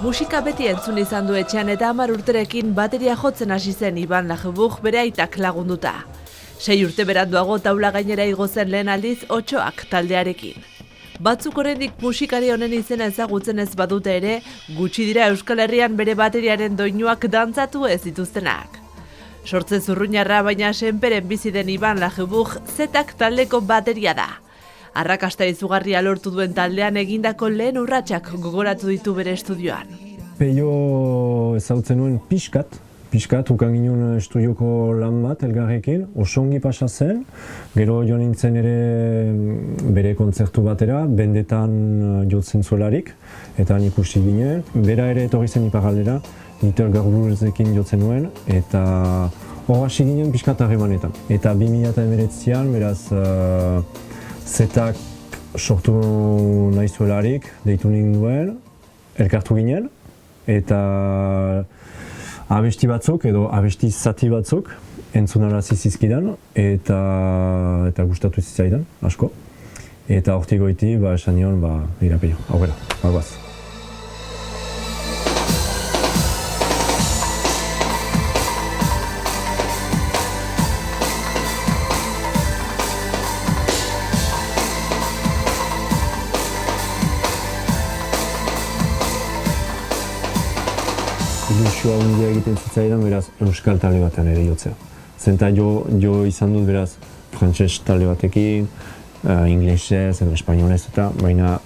Musika beti entzun izan du etxean eta 10 urterekin bateria jotzen hasi zen Iban Lajebug bere aitak lagunduta. 6 urte beranduago taula gainera igo zen lehen aldiz Otsoak taldearekin. Batzuk oraindik musikari honen izena ezagutzen ez badute ere, gutxi dira Euskal Herrian bere bateriaren doinuak dantzatu ez dituztenak. Sortze zurruñarra baina senperen bizi den Iban Lajebug zetak taldeko bateria da. Arrakasta izugarria lortu duen taldean egindako lehen urratsak gogoratu ditu bere estudioan. Peio ezagutzen nuen pixkat, ukan ginen estudioko lan bat elgarrekin, oso ongi pasa zen, gero jo nintzen ere bere kontzertu batera, bendetan jotzen zuelarik, eta han ikusi ginen. Bera ere etorri zen iparraldera, Little Garbulezekin jotzen nuen, eta hor hasi ginen pixkat harremanetan. Eta 2019an, beraz, zetak sortu nahi zuelarik, deitu ninduen, elkartu ginen, eta abesti batzuk edo abesti zati batzuk entzunarazi zizkidan, eta gustatu zitzaidan, asko. Eta hortik goiti, esan nion, Peio, aurrera, bagoaz. Ilusioa handia egiten zitzaidan, beraz, euskal talde batean ere jotzea. Zenta jo izan dut, beraz, frantses talde batekin, inglesez edo espainolez eta, baina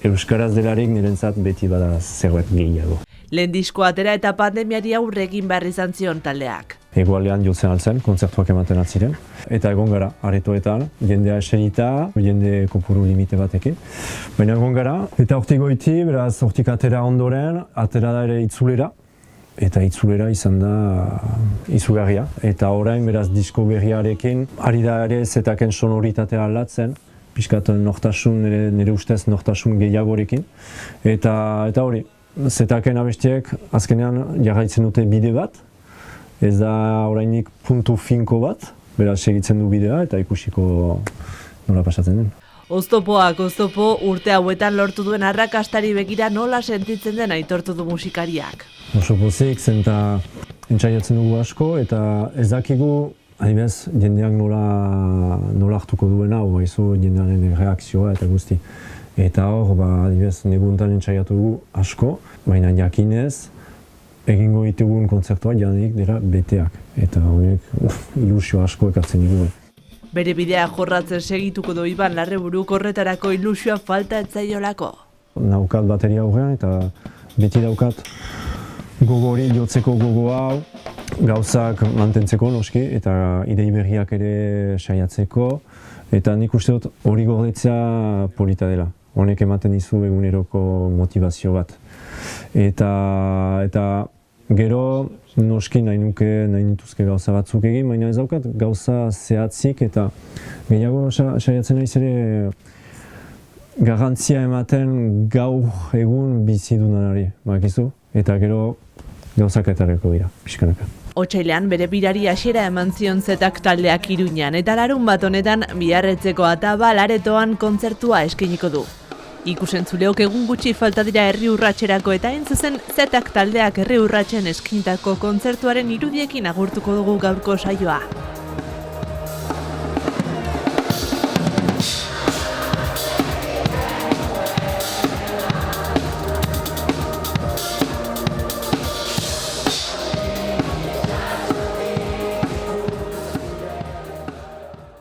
euskaraz delarik nirentzat beti bada zerbait gehiago. Lehen diskoa atera eta pandemiari aurre egin behar izan zion taldeak. Hegoaldean jotzen altzen, kontzertuak ematen altziren. Eta egon gara, aretoetan, jendea eserita, jende kopuru limite batekin. Baina egon gara, eta hortik goiti, beraz, hortik atera ondoren, atera da ere itzulera. Eta itzulera izan da izugarria. Eta orain, beraz, disko berriarekin, ari da ere zetaken sonoritatea aldatzen, pixkat nortasun, nire ustez nortasun gehiagorekin. Eta hori, zetaken abestiek azkenean jarraitzen dute bide bat, ez da orainik puntu finko bat, beraz, segitzen du bidea eta ikusiko nola pasatzen den. Oztopoak oztopo urte hauetan lortu duen arrakastari begira nola sentitzen den aitortu du musikariak. Oso pozik, zenta entzaiatzen dugu asko eta ez dakigu, adibidez, jendeak nola hartuko duena, jendearen reakzioa eta guzti. Eta hor, adibidez, neguntan entzaiatu dugu asko, baina jakinez, egingo ditugun kontzertuak janik dira beteak. Eta honek ilusio asko ekartzen dugu. Bere bidea jorratzen segituko du Iban Lajebug horretarako ilusioa falta ez zaiolako. Naukat bateria aurrean eta beti daukat gogo hori jotzeko gogo hau, gauzak mantentzeko noski eta idei berriak ere saiatzeko. Eta nik uste dut hori gordetzea polita dela. Honek ematen dizu eguneroko motivazio bat. Eta gero noski nahi nituzke gauza batzuk egin, baina ez daukat gauza zehatzik eta gehiago saiatzen naiz ere garrantzia ematen gaur egun bizi dudanari, bakizu, eta gero gauzak etarreko dira, pixkanaka. Otsailean bere birari hasiera eman zion zetak taldeak Iruñan eta larunbat honetan Biarritzeko Atabal aretoan kontzertua eskainiko du. Ikusentzuleok egun gutxi falta dira herri urratserako eta hain zuzen zetak taldeak herri urratsen eskainitako kontzertuaren irudiekin agurtuko dugu gaurko saioa.